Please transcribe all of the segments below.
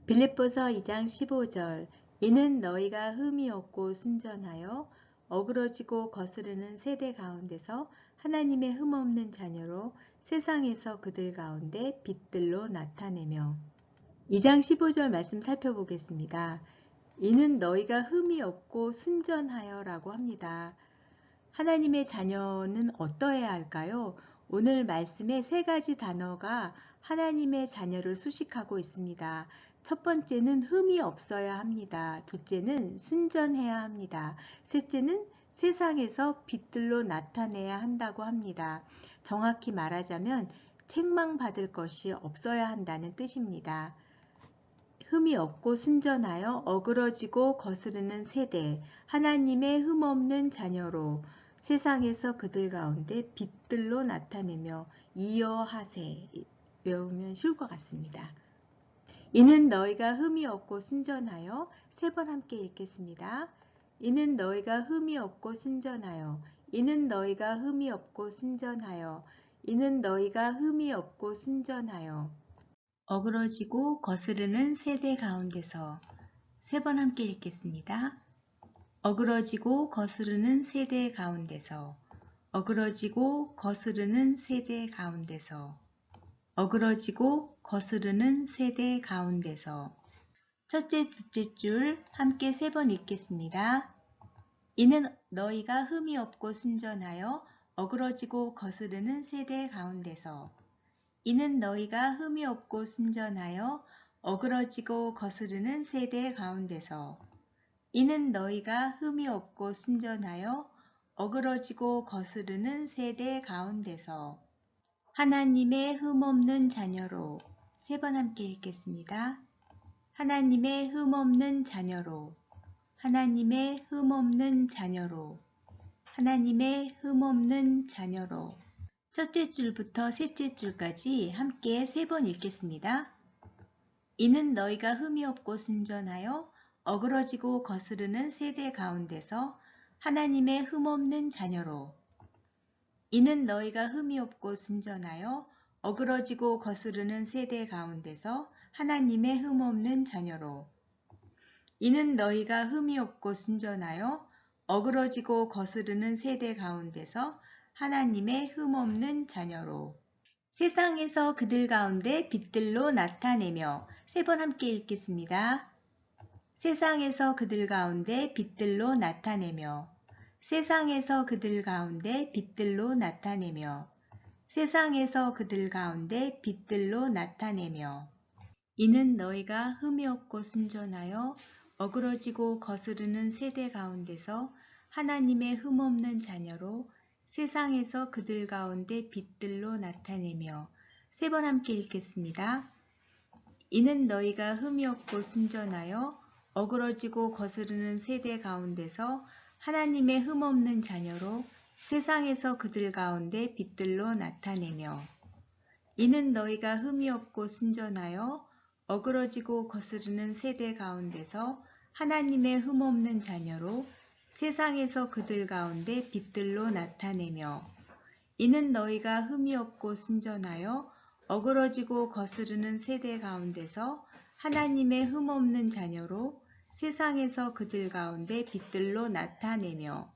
빌립보서 2장 15절 이는 너희가 흠이 없고 순전하여 어그러지고 거스르는 세대 가운데서 하나님의 흠없는 자녀로 세상에서 그들 가운데 빛들로 나타내며 2장 15절 말씀 살펴보겠습니다. 이는 너희가 흠이 없고 순전하여 라고 합니다. 하나님의 자녀는 어떠해야 할까요? 오늘 말씀에 세 가지 단어가 하나님의 자녀를 수식하고 있습니다. 첫 번째는 흠이 없어야 합니다. 둘째는 순전해야 합니다. 셋째는 세상에서 빛들로 나타내야 한다고 합니다. 정확히 말하자면 책망받을 것이 없어야 한다는 뜻입니다. 흠이 없고 순전하여 어그러지고 거스르는 세대, 하나님의 흠없는 자녀로 세상에서 그들 가운데 빛들로 나타내며 이어하세. 외우면 쉬울 것 같습니다. 이는 너희가 흠이 없고 순전하여 세 번 함께 읽겠습니다. 이는 너희가 흠이 없고 순전하여 이는 너희가 흠이 없고 순전하여 이는 너희가 흠이 없고 순전하여 어그러지고 거스르는 세대 가운데서 세 번 함께 읽겠습니다. 어그러지고 거스르는 세대 가운데서 어그러지고 거스르는 세대 가운데서 어그러지고 거스르는 세대 가운데서 첫째, 둘째 줄 함께 세 번 읽겠습니다. 이는 너희가 흠이 없고 순전하여 어그러지고 거스르는 세대 가운데서 이는 너희가 흠이 없고 순전하여 어그러지고 거스르는 세대 가운데서 이는 너희가 흠이 없고 순전하여 어그러지고 거스르는 세대 가운데서 하나님의 흠없는 자녀로 세 번 함께 읽겠습니다. 하나님의 흠없는 자녀로 하나님의 흠없는 자녀로 하나님의 흠없는 자녀로 첫째 줄부터 셋째 줄까지 함께 세 번 읽겠습니다. 이는 너희가 흠이 없고 순전하여 어그러지고 거스르는 세대 가운데서 하나님의 흠없는 자녀로 이는 너희가 흠이 없고 순전하여 어그러지고 거스르는 세대 가운데서 하나님의 흠없는 자녀로 이는 너희가 흠이 없고 순전하여 어그러지고 거스르는 세대 가운데서 하나님의 흠없는 자녀로 세상에서 그들 가운데 빛들로 나타내며 세 번 함께 읽겠습니다. 세상에서 그들 가운데 빛들로 나타내며 세상에서 그들 가운데 빛들로 나타내며 세상에서 그들 가운데 빛들로 나타내며 이는 너희가 흠이 없고 순전하여 어그러지고 거스르는 세대 가운데서 하나님의 흠없는 자녀로 세상에서 그들 가운데 빛들로 나타내며 세 번 함께 읽겠습니다. 이는 너희가 흠이 없고 순전하여 어그러지고 거스르는 세대 가운데서 하나님의 흠없는 자녀로 세상에서 그들 가운데 빛들로 나타내며 이는 너희가 흠이 없고 순전하여 어그러지고 거스르는 세대 가운데서 하나님의 흠없는 자녀로 세상에서 그들 가운데 빛들로 나타내며 이는 너희가 흠이 없고 순전하여 어그러지고 거스르는 세대 가운데서 하나님의 흠없는 자녀로 세상에서 그들 가운데 빛들로 나타내며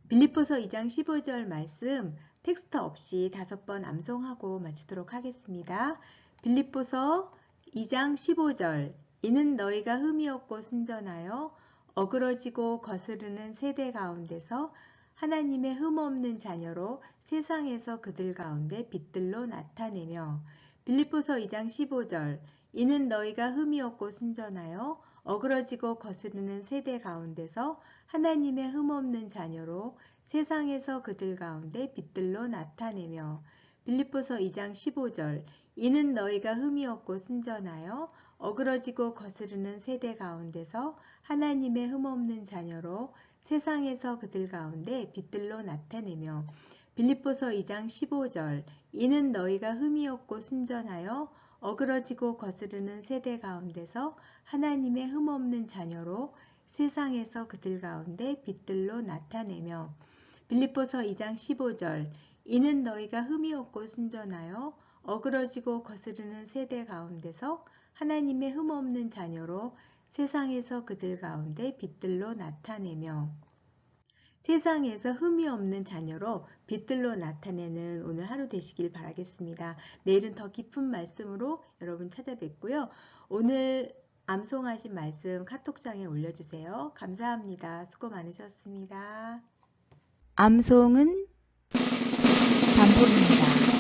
빌립보서 2장 15절 말씀 텍스트 없이 5번 암송하고 마치도록 하겠습니다. 빌립보서 2장 15절 이는 너희가 흠이 없고 순전하여 어그러지고 거스르는 세대 가운데서 하나님의 흠없는 자녀로 세상에서 그들 가운데 빛들로 나타내며 빌립보서 2장 15절 이는 너희가 흠이 없고 순전하여 어그러지고 거스르는 세대 가운데서 하나님의 흠없는 자녀로 세상에서 그들 가운데 빛들로 나타내며 빌립보서 2장 15절 이는 너희가 흠이 없고 순전하여 어그러지고 거스르는 세대 가운데서 하나님의 흠없는 자녀로 세상에서 그들 가운데 빛들로 나타내며 빌립보서 2장 15절 이는 너희가 흠이 없고 순전하여 어그러지고 거스르는 세대 가운데서 하나님의 흠없는 자녀로 세상에서 그들 가운데 빛들로 나타내며 빌립보서 2장 15절 이는 너희가 흠이 없고 순전하여 어그러지고 거스르는 세대 가운데서 하나님의 흠없는 자녀로 세상에서 그들 가운데 빛들로 나타내며 세상에서 흠이 없는 자녀로 빛들로 나타내는 오늘 하루 되시길 바라겠습니다. 내일은 더 깊은 말씀으로 여러분 찾아뵙고요. 오늘 암송하신 말씀 카톡장에 올려주세요. 감사합니다. 수고 많으셨습니다. 암송은 반복입니다.